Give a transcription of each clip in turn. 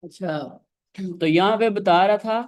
अच्छा, तो यहाँ पे बता रहा था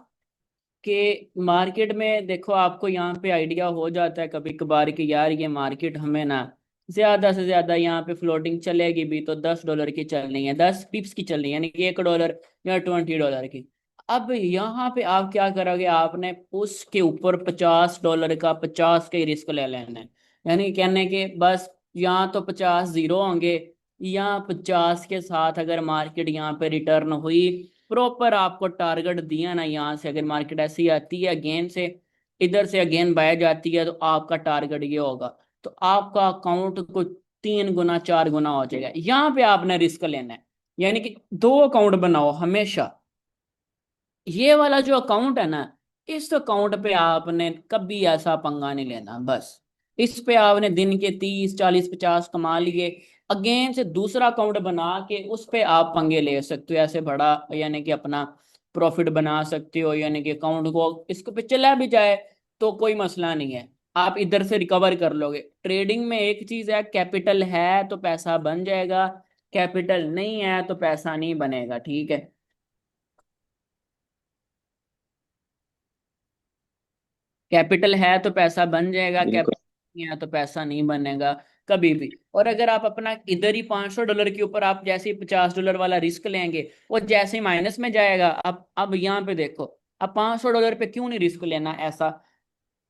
कि मार्केट में देखो, आपको यहाँ पे आइडिया हो जाता है कभी कभार कि यार ये मार्केट हमें ना ज्यादा से ज्यादा यहाँ पे फ्लोटिंग चलेगी भी तो $10 की चलनी है, 10 पिप्स की चलनी है, यानी कि $1 या $20 की। अब यहाँ पे आप क्या करोगे, आपने उसके ऊपर $50 का 50 का ही रिस्क ले लेना है। यानी कहने के बस यहाँ तो 50 जीरो होंगे, या 50 के साथ अगर मार्केट यहाँ पे रिटर्न हुई, प्रॉपर आपको टारगेट दिया ना, यहाँ से अगर मार्केट ऐसी आती है अगेन से, इधर से अगेन बाय जाती है, तो आपका टारगेट ये होगा, तो आपका अकाउंट को 3 गुना 4 गुना हो जाएगा। यहाँ पे आपने रिस्क लेना है, यानी कि दो अकाउंट बनाओ हमेशा। ये वाला जो अकाउंट है ना, इस अकाउंट पे आपने कभी ऐसा पंगा नहीं लेना। बस इस पे आपने दिन के 30 40 50 कमा लिए, अगेन से दूसरा अकाउंट बना के उस पे आप पंगे ले सकते हो, ऐसे बड़ा यानी कि अपना प्रॉफिट बना सकते हो, यानी कि अकाउंट को इसको पे चला भी जाए तो कोई मसला नहीं है, आप इधर से रिकवर कर लोगे। ट्रेडिंग में एक चीज है, कैपिटल है तो पैसा बन जाएगा, कैपिटल नहीं है तो पैसा नहीं बनेगा, ठीक है। कैपिटल है तो पैसा बन जाएगा, बिल्कुल। कैपिटल नहीं है तो पैसा नहीं बनेगा कभी भी। और अगर आप अपना इधर ही $500 के ऊपर आप जैसे ही $50 वाला रिस्क लेंगे, वो जैसे ही माइनस में जाएगा। अब यहाँ पे देखो, अब $500 पे क्यों नहीं रिस्क लेना ऐसा,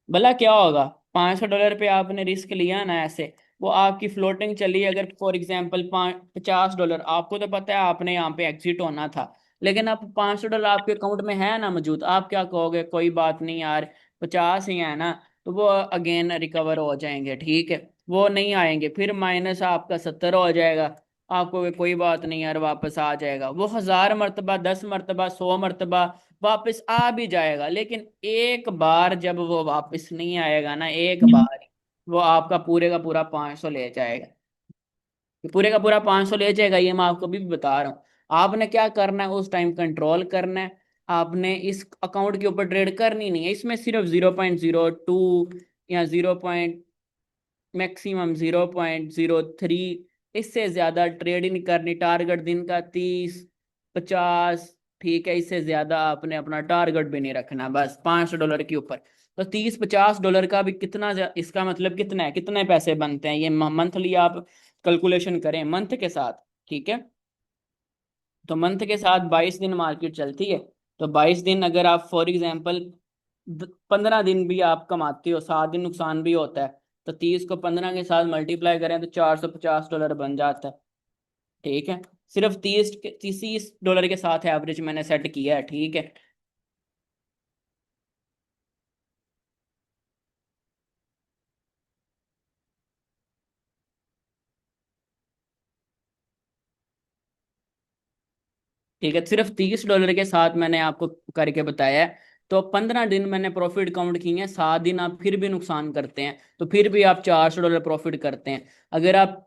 भला क्या होगा। $500 पे आपने रिस्क लिया ना ऐसे, वो आपकी फ्लोटिंग चली, अगर फॉर एग्जाम्पल $50, आपको तो पता है आपने यहाँ पे एग्जिट होना था, लेकिन अब $500 आपके अकाउंट में है ना मौजूद, आप क्या कहोगे, कोई बात नहीं यार, 50 ही है ना, तो वो अगेन रिकवर हो जाएंगे, ठीक है। वो नहीं आएंगे, फिर माइनस आपका 70 हो जाएगा, आपको कोई बात नहीं यार वापस आ जाएगा, वो 1000 मरतबा 10 मरतबा 100 मरतबा वापस आ भी जाएगा, लेकिन एक बार जब वो वापस नहीं आएगा ना, एक बार ही, वो आपका पूरे का पूरा 500 ले जाएगा। ये पूरे का पूरा 500 ले जाएगा, ये मैं आपको भी बता रहा हूँ। आपने क्या करना है, उस टाइम कंट्रोल करना है। आपने इस अकाउंट के ऊपर ट्रेड करनी नहीं है, इसमें सिर्फ 0.02 या 0 मैक्सिमम 0.03, इससे ज्यादा ट्रेड ही नहीं करनी। टारगेट दिन का 30 50, ठीक है, इससे ज्यादा आपने अपना टारगेट भी नहीं रखना, बस $500 के ऊपर। तो 30 50 डॉलर का भी कितना इसका मतलब कितना है, कितने पैसे बनते हैं, ये मंथली आप कैलकुलेशन करें मंथ के साथ, ठीक है। तो मंथ के साथ 22 दिन मार्केट चलती है, तो 22 दिन अगर आप फॉर एग्जाम्पल 15 दिन भी आप कमाते हो, 7 दिन नुकसान भी होता है, तो 30 को 15 के साथ मल्टीप्लाई करें तो $450 बन जाता है, ठीक है। सिर्फ 30 $30 के साथ एवरेज मैंने सेट किया है, ठीक है। ठीक है, सिर्फ $30 के साथ मैंने आपको करके बताया है। तो 15 दिन मैंने प्रॉफिट काउंट किए हैं, 7 दिन आप फिर भी नुकसान करते हैं, तो फिर भी आप $400 प्रॉफिट करते हैं। अगर आप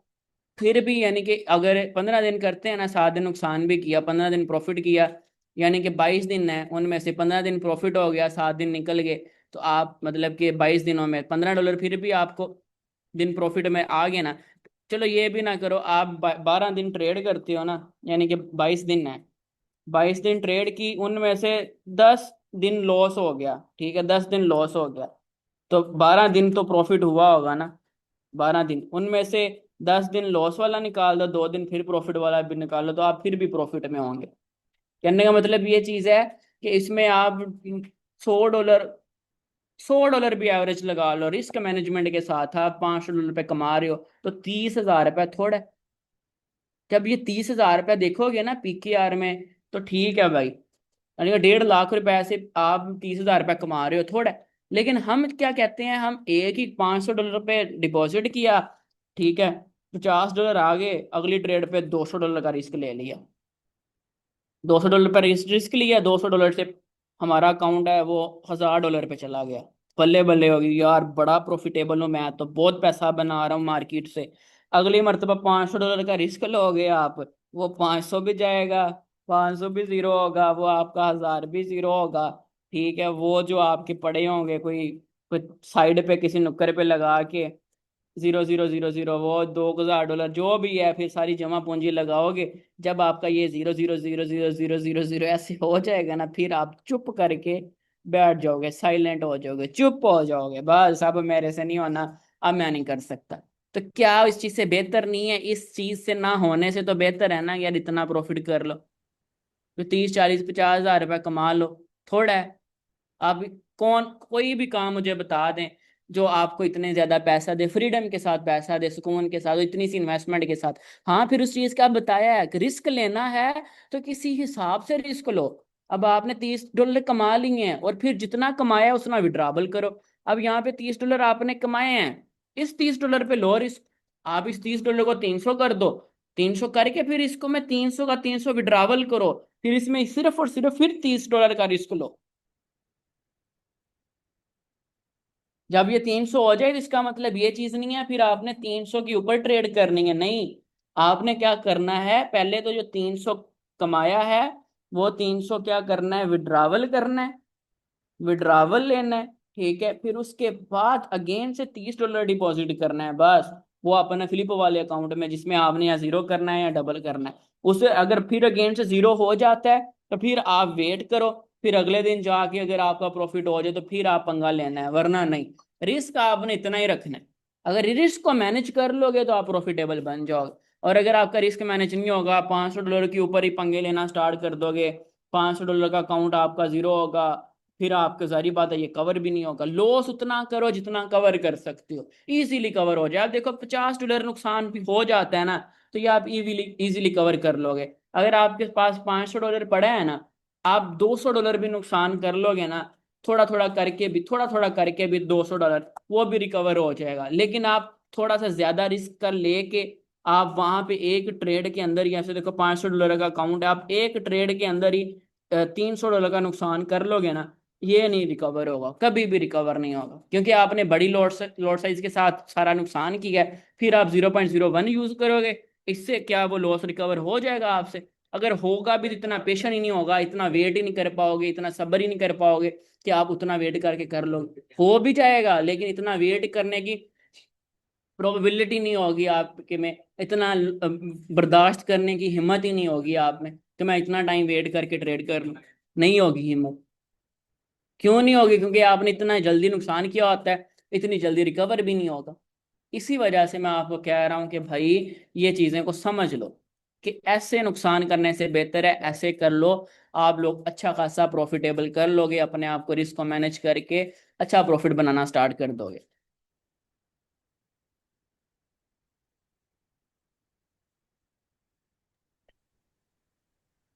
फिर भी यानी कि अगर 15 दिन करते हैं ना, 7 दिन नुकसान भी किया, 15 दिन प्रॉफिट किया, यानी कि 22 दिन है, उनमें से 15 दिन प्रॉफिट हो गया, 7 दिन निकल गए, तो आप मतलब कि 22 दिनों में $15 फिर भी आपको दिन प्रॉफिट में आ गए ना। चलो ये भी ना करो, आप 12 दिन ट्रेड करते हो ना, यानी कि 22 दिन है, 22 दिन ट्रेड की, उनमें से 10 दिन लॉस हो गया, ठीक है, 10 दिन लॉस हो गया, तो 12 दिन तो प्रॉफिट हुआ होगा ना। 12 दिन उनमें से 10 दिन लॉस वाला निकाल दो, 2 दिन फिर प्रॉफिट वाला भी निकाल लो, तो आप फिर भी प्रॉफिट में होंगे। कहने का मतलब ये चीज है कि इसमें आप $100, $100 भी एवरेज लगा लो, रिस्क मैनेजमेंट के साथ आप $500 पे कमा रहे हो, तो $30,000 थोड़ा है। जब ये $30,000 देखोगे ना पीकेआर में, तो ठीक है भाई, यानी कि 1.5 लाख रुपए से आप $30,000 कमा रहे हो, थोड़ा है। लेकिन हम क्या कहते हैं, हम एक ही $500 पे डिपॉजिट किया, ठीक है, $50 आ गए, अगली ट्रेड पे $200 का रिस्क ले लिया, $200 पर रिस्क लिया, $200 से हमारा अकाउंट है वो $1,000 पे चला गया। बल्ले बल्ले होगी यार, बड़ा प्रॉफिटेबल हूँ मैं तो, बहुत पैसा बना रहा हूँ मार्केट से। अगली मरतबा $500 का रिस्क लोगे आप, वो 500 भी जाएगा, 500 भी जीरो होगा, वो आपका 1000 भी जीरो होगा, ठीक है। वो जो आपके पड़े होंगे कोई कुछ साइड पे किसी नुक्कर पे लगा के, 0,000 वो $2,000 जो भी है, फिर सारी जमा पूंजी लगाओगे। जब आपका ये 0,000,000 ऐसे हो जाएगा ना, फिर आप चुप करके बैठ जाओगे, साइलेंट हो जाओगे, चुप हो जाओगे, बस अब मेरे से नहीं होना, अब मैं नहीं कर सकता। तो क्या इस चीज से बेहतर नहीं है? इस चीज से ना होने से तो बेहतर है ना यार, इतना प्रॉफिट कर लो, तो 30, 40, 50 हज़ार रुपये कमा लो। थोड़ा है। आप कौन कोई भी काम मुझे बता दें जो आपको इतने ज्यादा पैसा दे, फ्रीडम के साथ पैसा दे, सुकून के साथ, इतनी सी इन्वेस्टमेंट के साथ। हाँ, फिर उस चीज का बताया है कि रिस्क लेना है तो किसी हिसाब से रिस्क लो। अब आपने $30 कमा लिए हैं, और फिर जितना कमाया उतना विड्रॉबल करो। अब यहाँ पे $30 आपने कमाए हैं, इस $30 पे लो रिस्क। आप इस $30 को 300 कर दो, 300 करके फिर इसको मैं 300 का 300 विड्रॉबल करो, फिर इसमें सिर्फ और सिर्फ फिर $30 का रिस्क लो। जब ये 300 हो जाए तो इसका मतलब ये चीज नहीं है फिर आपने 300 के ऊपर ट्रेड करनी है, नहीं। आपने क्या करना है, पहले तो जो 300 कमाया है, वो 300 क्या करना है, विड्रावल करना है, विड्रावल लेना है। ठीक है, फिर उसके बाद अगेन से $30 डिपॉजिट करना है, बस। वो अपने फ्लिप वाले अकाउंट में, जिसमें आपने या जीरो करना है या डबल करना है। उसे अगर फिर अगेन से जीरो हो जाता है तो फिर आप वेट करो, फिर अगले दिन जाके अगर आपका प्रॉफिट हो जाए तो फिर आप पंगा लेना है, वरना नहीं। रिस्क आपने इतना ही रखना है। अगर रिस्क को मैनेज कर लोगे तो आप प्रॉफिटेबल बन जाओगे। और अगर आपका रिस्क मैनेज नहीं होगा, $500 के ऊपर ही पंगे लेना स्टार्ट कर दोगे, $500 का अकाउंट आपका जीरो होगा, फिर आपको सारी बात है ये कवर भी नहीं होगा। लॉस उतना करो जितना कवर कर सकते हो, इजीली कवर हो जाए। आप देखो $50 नुकसान भी हो जाता है ना, तो ये आप इजीली इजीली कवर कर लोगे। अगर आपके पास $500 पड़ा है ना, आप $200 भी नुकसान कर लोगे ना, थोड़ा थोड़ा करके भी $200 वो भी रिकवर हो जाएगा। लेकिन आप थोड़ा सा ज्यादा रिस्क कर लेके आप वहां पे एक ट्रेड के अंदर ही, ऐसे देखो $500 का अकाउंट है, आप एक ट्रेड के अंदर ही $300 का नुकसान कर लोगे ना, ये नहीं रिकवर होगा, कभी भी रिकवर नहीं होगा, क्योंकि आपने बड़ी लॉट साइज के साथ सारा नुकसान किया है। फिर आप 0.01 यूज करोगे, इससे क्या वो लॉस रिकवर हो जाएगा आपसे? अगर होगा भी तो इतना पेशेंट ही नहीं होगा, इतना वेट ही नहीं कर पाओगे, इतना सब्र ही नहीं कर पाओगे कि आप उतना वेट करके कर लो। हो भी जाएगा लेकिन इतना वेट करने की प्रोबेबिलिटी नहीं होगी आपके में, इतना बर्दाश्त करने की हिम्मत ही नहीं होगी आप में कि मैं इतना टाइम वेट करके ट्रेड कर लूं। नहीं होगी हिम्मत। क्यों नहीं होगी? क्योंकि आपने इतना जल्दी नुकसान किया होता है, इतनी जल्दी रिकवर भी नहीं होगा। इसी वजह से मैं आपको कह रहा हूं कि भाई ये चीजें को समझ लो कि ऐसे नुकसान करने से बेहतर है ऐसे कर लो। आप लोग अच्छा खासा प्रॉफिटेबल कर लोगे, अपने आप को रिस्क को मैनेज करके अच्छा प्रॉफिट बनाना स्टार्ट कर दोगे।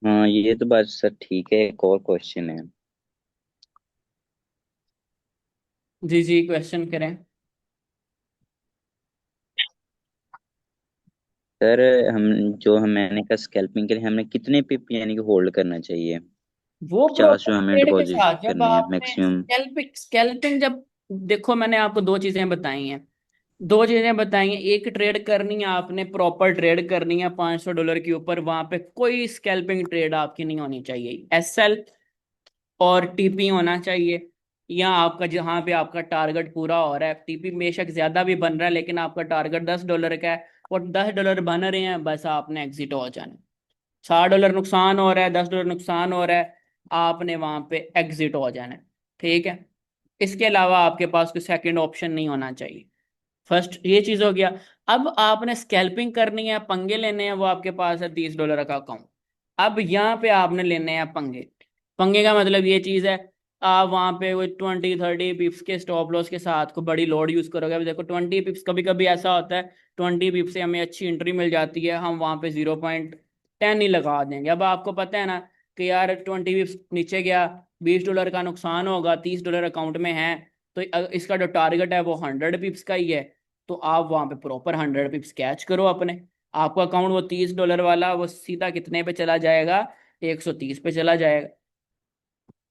हाँ, ये तो बात सर ठीक है। एक और क्वेश्चन है जी जी, क्वेश्चन करें। सर। हम जो हम मैंने का स्कैल्पिंग के लिए हमें कितने पिप यानी कि होल्ड करना चाहिए? वो 50 प्रॉपर जो हमें ट्रेड के डिपॉजिट साथ जब करने हैं आपने मैक्सिमम। स्कैल्पिंग जब, देखो मैंने आपको दो चीजें बताई हैं, दो चीजें बताई हैं। एक ट्रेड करनी है आपने, प्रॉपर ट्रेड करनी है $500 के ऊपर, वहां पे कोई स्कैल्पिंग ट्रेड आपकी नहीं होनी चाहिए। एसएल और टीपी होना चाहिए, या आपका जहां पे आपका टारगेट पूरा हो रहा है। टीपी बेशक ज्यादा भी बन रहा है लेकिन आपका टारगेट $10 का है, और $10 बन रहे हैं, बस आपने एग्जिट हो जाना। $60 नुकसान हो रहा है, $10 नुकसान हो रहा है, आपने वहां पे एग्जिट हो जाना है। ठीक है, इसके अलावा आपके पास कोई सेकंड ऑप्शन नहीं होना चाहिए। फर्स्ट ये चीज हो गया। अब आपने स्कैल्पिंग करनी है, पंगे लेने हैं, वो आपके पास है $30 का अकाउंट। अब यहाँ पे आपने लेने हैं पंगे। पंगे का मतलब ये चीज है, आप वहां पे वो 20-30 पिप्स के स्टॉप लॉस के साथ को बड़ी लोड यूज करोगे। अब देखो 20 पिप्स, कभी कभी ऐसा होता है 20 पिप्स से हमें अच्छी एंट्री मिल जाती है, हम वहां पे 0.10 ही लगा देंगे। अब आपको पता है ना कि यार 20 पिप्स नीचे गया, $20 का नुकसान होगा, $30 अकाउंट में है, तो इसका जो टारगेट है वो 100 पिप्स का ही है। तो आप वहां पे प्रॉपर 100 पिप्स कैच करो अपने। आपका अकाउंट वो $30 वाला वो सीधा कितने पे चला जाएगा, 130 पे चला जाएगा।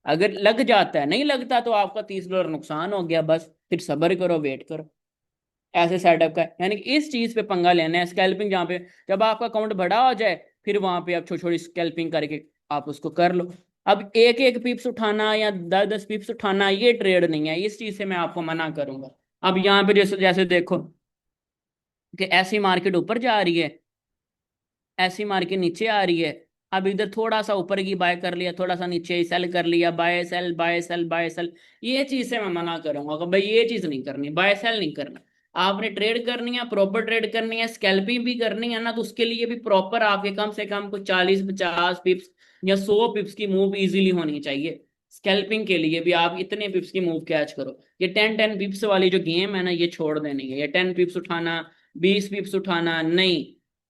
अगर लग जाता है, नहीं लगता तो आपका $30 नुकसान हो गया, बस फिर सब्र करो, वेट करो। ऐसे सेटअप का है। यानी कि इस चीज पे पंगा लेना है, स्कैल्पिंग जहाँ पे, जब आपका अकाउंट बड़ा हो जाए फिर वहां पे आप छोटी छोटी स्कैल्पिंग करके आप उसको कर लो। अब एक एक पिप्स उठाना या 10-10 पिप्स उठाना ये ट्रेड नहीं है, इस चीज से मैं आपको मना करूंगा। अब यहाँ पे जैसे जैसे देखो कि ऐसी मार्केट ऊपर जा रही है, ऐसी मार्केट नीचे आ रही है, अब इधर थोड़ा सा ऊपर की बाय कर लिया, थोड़ा सा नीचे ही सेल कर लिया, buy sell buy sell buy sell. ये चीज से मैं मना करूंगा कि भाई ये चीज नहीं करनी, बाय सेल नहीं करना। आपने ट्रेड करनी है, प्रॉपर ट्रेड करनी है, स्कैल्पिंग भी करनी है ना, तो उसके लिए भी प्रॉपर आपके कम से कम कुछ 40 50 पिप्स या 100 पिप्स की मूव इजीली होनी चाहिए। स्कैल्पिंग के लिए भी आप इतने पिप्स की मूव कैच करो। ये 10 10 पिप्स वाली जो गेम है ना, ये छोड़ देनी है। ये 10 पिप्स उठाना, 20 पिप्स उठाना नहीं।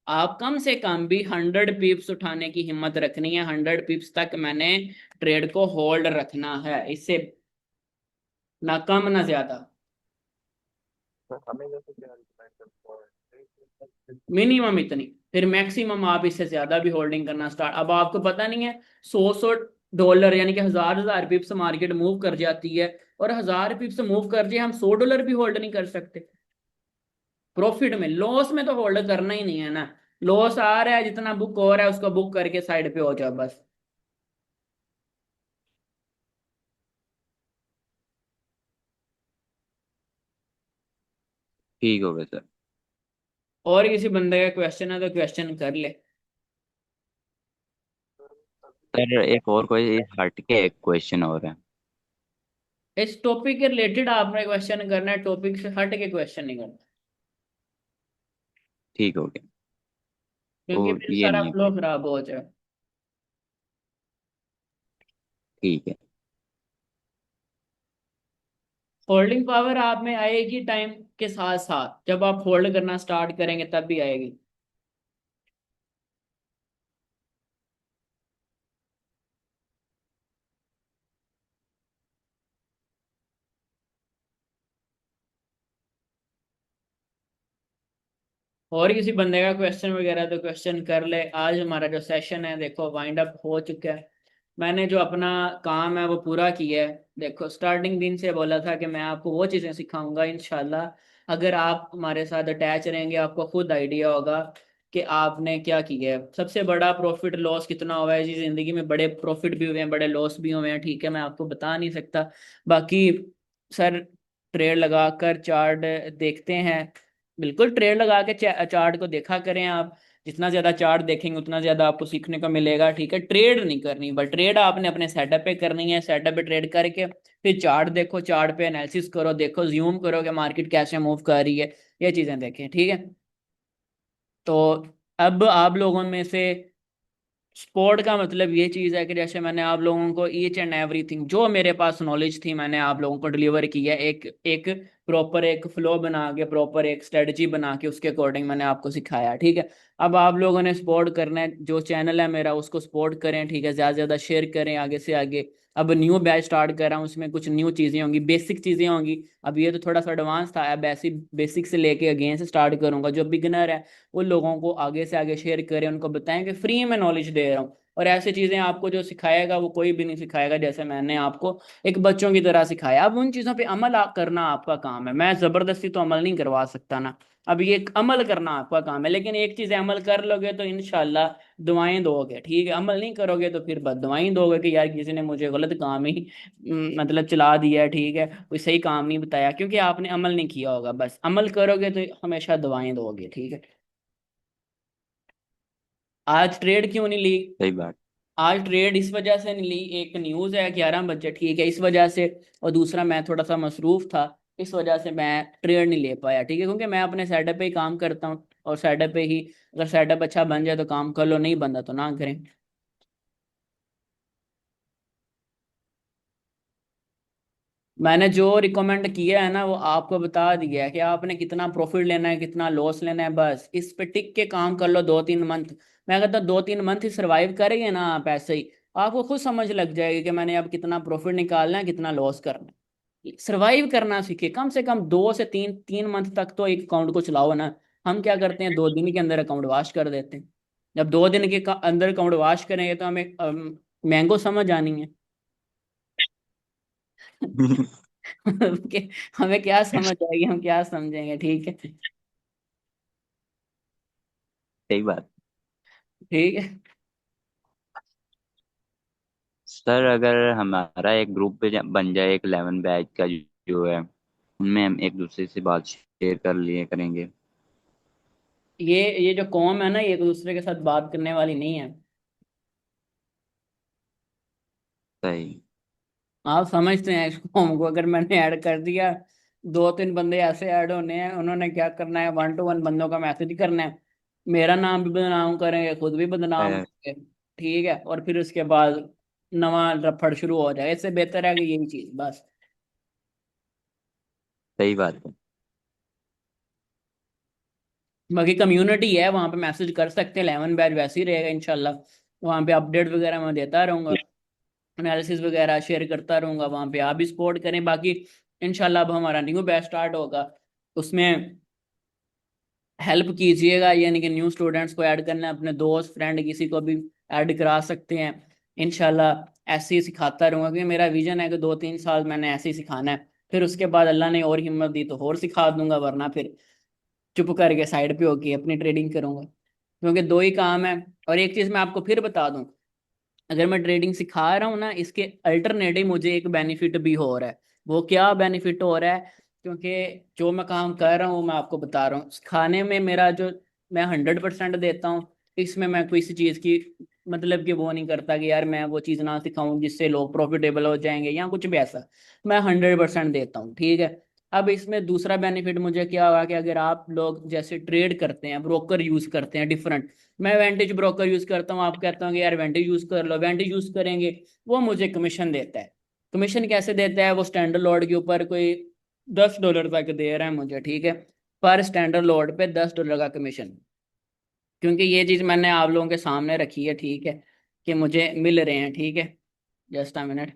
आप कम से कम भी 100 पिप्स उठाने की हिम्मत रखनी है। 100 पिप्स तक मैंने ट्रेड को होल्ड रखना है, इससे ना कम ना ज्यादा। मिनिमम इतनी, फिर मैक्सिमम आप इससे ज्यादा भी होल्डिंग करना स्टार्ट। अब आपको पता नहीं है, 100 100 डॉलर यानी कि 1000 1000 पिप्स मार्केट मूव कर जाती है, और 1000 पिप्स मूव कर जाए, हम 100 डॉलर भी होल्ड नहीं कर सकते प्रॉफिट में। लॉस में तो होल्ड करना ही नहीं है ना। लॉस आ रहा है, जितना बुक हो रहा है उसको बुक करके साइड पे हो जाओ बस। ठीक हो गया सर। और किसी बंदे का क्वेश्चन है तो क्वेश्चन कर ले। सर एक और कोई हट के एक क्वेश्चन और है। इस टॉपिक के रिलेटेड आपने क्वेश्चन करना है, टॉपिक से हट के क्वेश्चन नहीं करना, ठीक हो गया। क्योंकि तो फिर ये सारा नहीं है फ्लो कोई। खराब हो जाए। ठीक है। होल्डिंग पावर आप में आएगी टाइम के साथ साथ, जब आप होल्ड करना स्टार्ट करेंगे तब भी आएगी। और किसी बंदे का क्वेश्चन वगैरह तो क्वेश्चन कर ले। आज हमारा जो सेशन है देखो वाइंड अप हो चुका है। मैंने जो अपना काम है वो पूरा किया है। देखो स्टार्टिंग दिन से बोला था कि मैं आपको वो चीज़ें सिखाऊंगा इंशाल्लाह। अगर आप हमारे साथ अटैच रहेंगे आपको खुद आइडिया होगा कि आपने क्या किया है। सबसे बड़ा प्रॉफिट लॉस कितना हुआ है जी ज़िंदगी में, बड़े प्रॉफिट भी हुए हैं, बड़े लॉस भी हुए हैं, ठीक है, मैं आपको बता नहीं सकता। बाकी सर, ट्रेड लगाकर चार्ट देखते हैं, बिल्कुल ट्रेड लगा के चार्ट को देखा करें आप। जितना ज्यादा चार्ट देखेंगे उतना ज्यादा आपको सीखने को मिलेगा, ठीक है। ट्रेड नहीं करनी, बट ट्रेड आपने अपने सेटअप पे करनी है। सेटअप पे ट्रेड करके फिर चार्ट देखो, चार्ट पे एनालिसिस करो, देखो ज्यूम करो कि मार्केट कैसे मूव कर रही है। ये चीजें देखें, ठीक है। तो अब आप लोगों में से स्पोर्ट का मतलब ये चीज़ है कि जैसे मैंने आप लोगों को ईच एंड एवरीथिंग जो मेरे पास नॉलेज थी मैंने आप लोगों को डिलीवर की है। एक एक प्रॉपर एक फ्लो बना के, प्रॉपर एक स्ट्रेटजी बना के, उसके अकॉर्डिंग मैंने आपको सिखाया, ठीक है। अब आप लोगों ने सपोर्ट करना है, जो चैनल है मेरा उसको सपोर्ट करें, ठीक है, ज़्यादा से ज़्यादा शेयर करें आगे से आगे। अब न्यू बैच स्टार्ट कर रहा हूँ, उसमें कुछ न्यू चीज़ें होंगी, बेसिक चीज़ें होंगी। अब ये तो थोड़ा सा एडवांस था, अब ऐसी बेसिक से लेके अगेन से स्टार्ट करूंगा। जो बिगिनर है उन लोगों को आगे से आगे शेयर करें, उनको बताएं कि फ्री में नॉलेज दे रहा हूँ। और ऐसी चीजें आपको जो सिखाएगा वो कोई भी नहीं सिखाएगा, जैसे मैंने आपको एक बच्चों की तरह सिखाया। अब उन चीजों पे अमल करना आपका काम है, मैं जबरदस्ती तो अमल नहीं करवा सकता ना। अब ये अमल करना आपका काम है, लेकिन एक चीज अमल कर लोगे तो इंशाल्लाह दुआएं दोगे, ठीक है। अमल नहीं करोगे तो फिर बस दुआएं दोगे कि यार किसी ने मुझे गलत काम ही मतलब चला दिया है, ठीक है, कोई सही काम नहीं बताया, क्योंकि आपने अमल नहीं किया होगा। बस अमल करोगे तो हमेशा दुआएं दोगे, ठीक है। आज ट्रेड क्यों नहीं ली? सही बात। आज ट्रेड इस वजह से नहीं ली, एक न्यूज़ है 11 बजे, ठीक है, इस वजह से। और दूसरा मैं थोड़ा सा मसरूफ था, इस वजह से मैं ट्रेड नहीं ले पाया, ठीक है, क्योंकि मैं अपने सेटअप पे ही काम करता हूँ। और सेटअप पे ही, अगर सेटअप अच्छा बन जाए तो काम कर लो, नहीं बनता तो ना करें। मैंने जो रिकमेंड किया है ना वो आपको बता दिया है कि आपने कितना प्रॉफिट लेना है, कितना लॉस लेना है, बस इस पे टिक के काम कर लो 2 3 मंथ। मैं कहता हूँ 2 3 मंथ ही सर्वाइव करेंगे ना आप ऐसे ही, आपको खुद समझ लग जाएगी कि मैंने अब कितना प्रॉफिट निकालना है, कितना लॉस करना है। सर्वाइव करना सीखिए, कम से कम 2 से 3 3 मंथ तक तो एक अकाउंट को चलाओ ना। हम क्या करते हैं, 2 दिन के अंदर अकाउंट वॉश कर देते हैं। जब 2 दिन के अंदर अकाउंट वॉश करेंगे तो हमें मैंगो समझ आनी है। कि हमें क्या समझ आएगी, हम क्या समझेंगे, ठीक है। सही बात। ठीक है। सर अगर हमारा एक ग्रुप पे बन जाए, एक 11 बैच का जो है, उनमें हम एक दूसरे से बात शेयर कर लिए करेंगे। ये जो कौम है ना, ये एक दूसरे के साथ बात करने वाली नहीं है। सही। आप समझते हैं इस कौम को, अगर मैंने ऐड कर दिया, दो तीन बंदे ऐसे ऐड होने हैं, उन्होंने क्या करना है, 1 to 1 बंदों का मैसेज करना है, मेरा नाम भी बदनाम करेंगे, खुद भी बदनाम अ, होंगे। ठीक है, और फिर उसके बाद नवा रफड़ शुरू हो जाए। इससे बेहतर है कि यही चीज बस। सही बात है। बाकी कम्युनिटी है, वहां पे मैसेज कर सकते हैं, 11 बैच वैसे ही रहेगा इंशाल्लाह। वहां पे अपडेट वगैरह मैं देता रहूंगा, एनालिसिस वगैरह शेयर करता रहूंगा, वहां पे आप भी सपोर्ट करें। बाकी इंशाल्लाह अब हमारा न्यू बैच स्टार्ट होगा, उसमें हेल्प कीजिएगा, यानी कि न्यू स्टूडेंट्स को ऐड करना है, अपने दोस्त फ्रेंड किसी को भी ऐड करा सकते हैं। इंशाल्लाह ऐसे ही सिखाता रहूंगा, क्योंकि मेरा विजन है कि 2-3 साल मैंने ऐसे ही सिखाना है। फिर उसके बाद अल्लाह ने और हिम्मत दी तो और सिखा दूंगा, वरना फिर चुप करके साइड पे होके अपनी ट्रेडिंग करूंगा। क्योंकि दो ही काम है। और एक चीज मैं आपको फिर बता दूं, अगर मैं ट्रेडिंग सिखा रहा हूँ ना, इसके अल्टरनेटिव मुझे एक बेनिफिट भी हो रहा है। वो क्या बेनिफिट हो रहा है? क्योंकि जो मैं काम कर रहा हूँ मैं आपको बता रहा हूँ, सिखाने में मेरा जो मैं 100% देता हूँ, इसमें मैं किसी चीज़ की मतलब कि वो नहीं करता कि यार मैं वो चीज़ ना सिखाऊं जिससे लोग प्रॉफिटेबल हो जाएंगे या कुछ भी ऐसा। मैं 100% देता हूँ, ठीक है। अब इसमें दूसरा बेनिफिट मुझे क्या हुआ कि अगर आप लोग जैसे ट्रेड करते हैं, ब्रोकर यूज करते हैं डिफरेंट, मैं वेंटेज ब्रोकर यूज करता हूँ, आप कहता हूँ कि यार वेंटेज यूज कर लो, वेंटेज यूज करेंगे, वो मुझे कमीशन देता है। कमीशन कैसे देता है? वो स्टैंडर्ड लॉट के ऊपर कोई $10 तक दे रहा है मुझे, ठीक है, पर स्टैंडर्ड लॉट पे $10 का कमीशन। क्योंकि ये चीज मैंने आप लोगों के सामने रखी है, ठीक है, कि मुझे मिल रहे हैं, ठीक है। Just a minute.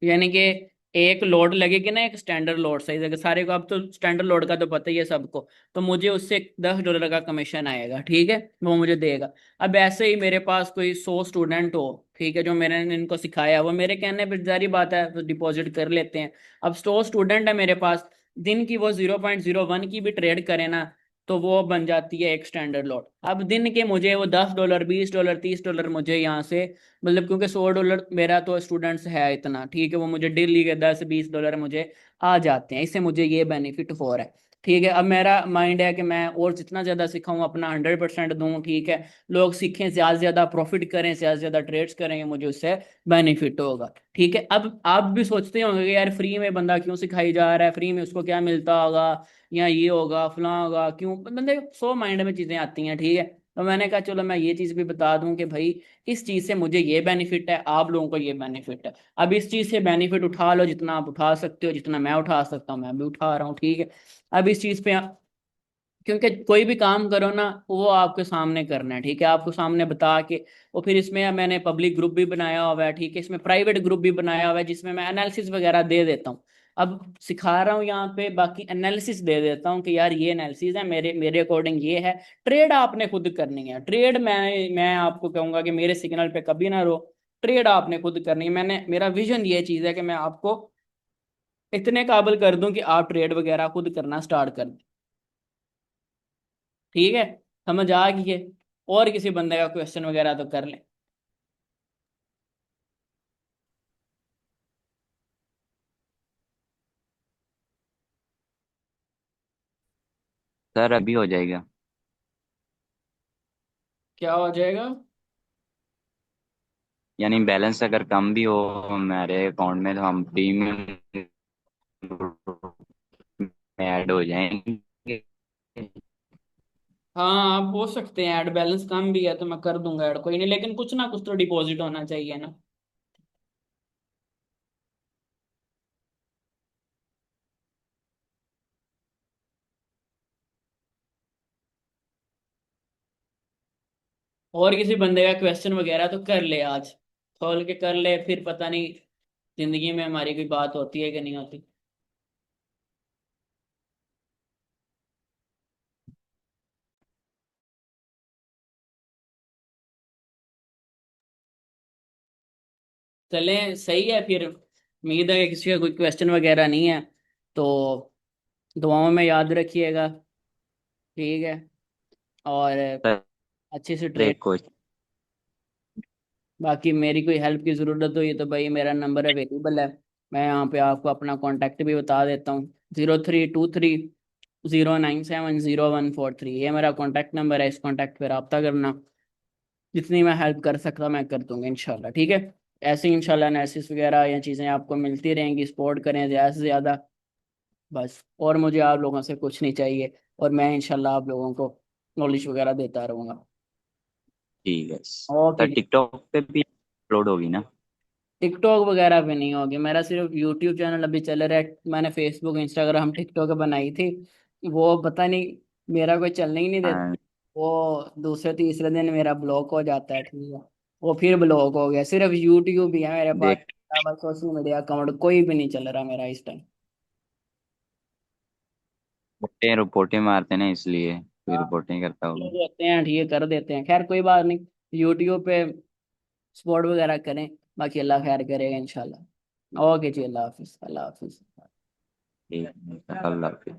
यानी कि एक लोड लगेगी ना, एक स्टैंडर्ड लोड, सही जगह सारे को, अब तो स्टैंडर्ड लोड का तो पता ही है सबको, तो मुझे उससे $10 का कमीशन आएगा, ठीक है, वो मुझे देगा। अब ऐसे ही मेरे पास कोई 100 स्टूडेंट हो, ठीक है, जो मैंने इनको सिखाया, वो मेरे कहने पर जारी बात है तो डिपॉजिट कर लेते हैं। अब 100 स्टूडेंट है मेरे पास, दिन की वो 0.01 की भी ट्रेड करे ना, तो वो बन जाती है एक स्टैंडर्ड लॉट। अब दिन के मुझे वो $10, $20, $30 मुझे यहाँ से, मतलब क्योंकि $100 मेरा तो स्टूडेंट्स है इतना, ठीक है, वो मुझे डेली के $10-20 मुझे आ जाते हैं, इससे मुझे ये बेनिफिट हो रहा है। ठीक है, अब मेरा माइंड है कि मैं और जितना ज़्यादा सिखाऊं, अपना 100% दूं, ठीक है, लोग सीखें, ज़्यादा से ज़्यादा प्रॉफिट करें, ज़्यादा से ज़्यादा ट्रेड्स करेंगे, मुझे उससे बेनिफिट होगा। ठीक है, अब आप भी सोचते होंगे कि यार फ्री में बंदा क्यों सिखाई जा रहा है, फ्री में उसको क्या मिलता होगा, या ये होगा फलां होगा, क्यों बंदे 100 माइंड में चीज़ें आती हैं, ठीक है। तो मैंने कहा चलो मैं ये चीज़ भी बता दूं कि भाई इस चीज से मुझे ये बेनिफिट है, आप लोगों को ये बेनिफिट है। अब इस चीज से बेनिफिट उठा लो, जितना आप उठा सकते हो, जितना मैं उठा सकता हूँ मैं भी उठा रहा हूँ, ठीक है। अब इस चीज पे क्योंकि कोई भी काम करो ना, वो आपके सामने करना है, ठीक है, आपको सामने बता के। और फिर इसमें मैंने पब्लिक ग्रुप भी बनाया हुआ है, ठीक है, इसमें प्राइवेट ग्रुप भी बनाया हुआ है, जिसमें मैं एनालिसिस वगैरह दे देता हूँ। अब सिखा रहा हूँ यहाँ पे, बाकी एनालिसिस दे देता हूँ कि यार ये एनालिसिस है, मेरे मेरे अकॉर्डिंग ये है। ट्रेड आपने खुद करनी है, ट्रेड मैं आपको कहूंगा कि मेरे सिग्नल पे कभी ना रो। ट्रेड आपने खुद करनी है, मैंने मेरा विजन ये चीज़ है कि मैं आपको इतने काबिल कर दूं कि आप ट्रेड वगैरह खुद करना स्टार्ट कर दें। ठीक है, समझ आ गई है? और किसी बंदे का क्वेश्चन वगैरह तो कर ले। सर अभी हो जाएगा। क्या हो जाएगा? यानी बैलेंस अगर कम भी हो हमारे अकाउंट में तो हम प्रीमियम में ऐड हो जाएंगे। हाँ, आप हो सकते हैं ऐड, बैलेंस कम भी है तो मैं कर दूंगा ऐड, कोई नहीं, लेकिन कुछ ना कुछ तो डिपॉजिट होना चाहिए ना। और किसी बंदे का क्वेश्चन वगैरह तो कर ले आज, खोल के कर ले, फिर पता नहीं जिंदगी में हमारी कोई बात होती है कि नहीं होती। चलें, सही है फिर। उम्मीद है कि किसी का कोई क्वेश्चन वगैरह नहीं है, तो दुआओं में याद रखिएगा, ठीक है। और सर अच्छे से ट्रेड। एक क्वेश्चन। बाकी मेरी कोई हेल्प की ज़रूरत हुई तो भाई मेरा नंबर अवेलेबल है, मैं यहाँ पे आपको अपना कांटेक्ट भी बता देता हूँ, 0323 097014 ये मेरा कॉन्टैक्ट नंबर है, इस कॉन्टैक्ट पे रब्ता करना। जितनी मैं हेल्प कर सकता मैं कर दूंगा इंशाल्लाह, ठीक है। ऐसे ही इंशाल्लाह एनालिसिस वगैरह या चीज़ें आपको मिलती रहेंगी, सपोर्ट करें ज़्यादा से ज़्यादा, बस। और मुझे आप लोगों से कुछ नहीं चाहिए, और मैं इंशाल्लाह आप लोगों को नॉलेज वगैरह देता रहूँगा। ठीक है ओके सर। जी। टिकटॉक पे भी अपलोड होगी ना? टिकटॉक वगैरह पे नहीं होगी, मेरा सिर्फ यूट्यूब चैनल अभी चल रहा है। मैंने फेसबुक इंस्टाग्राम टिकटॉक बनाई थी, वो पता नहीं मेरा कोई चलने ही नहीं देता। हाँ, वो दूसरे तीसरे दिन मेरा ब्लॉक हो जाता है, ठीक है। वो फिर ब्लॉक हो गया। सिर्फ यूट्यूब ही है मेरे पास, देख सोशल मीडिया अकाउंट कोई भी नहीं चल रहा मेरा इस टाइम। रिपोर्टें मारते ना, इसलिए कोई हाँ, रिपोर्टिंग करता होगा। लोग होते हैं, ठीक है, कर देते हैं। खैर कोई बात नहीं, यूट्यूब पे सपोर्ट वगैरह करें, बाकी अल्लाह खैर करेगा इंशाल्लाह। ओके जी, अल्लाह हाफिज, अल्लाह हाफिज। ठीक है, अल्लाह हाफिज़।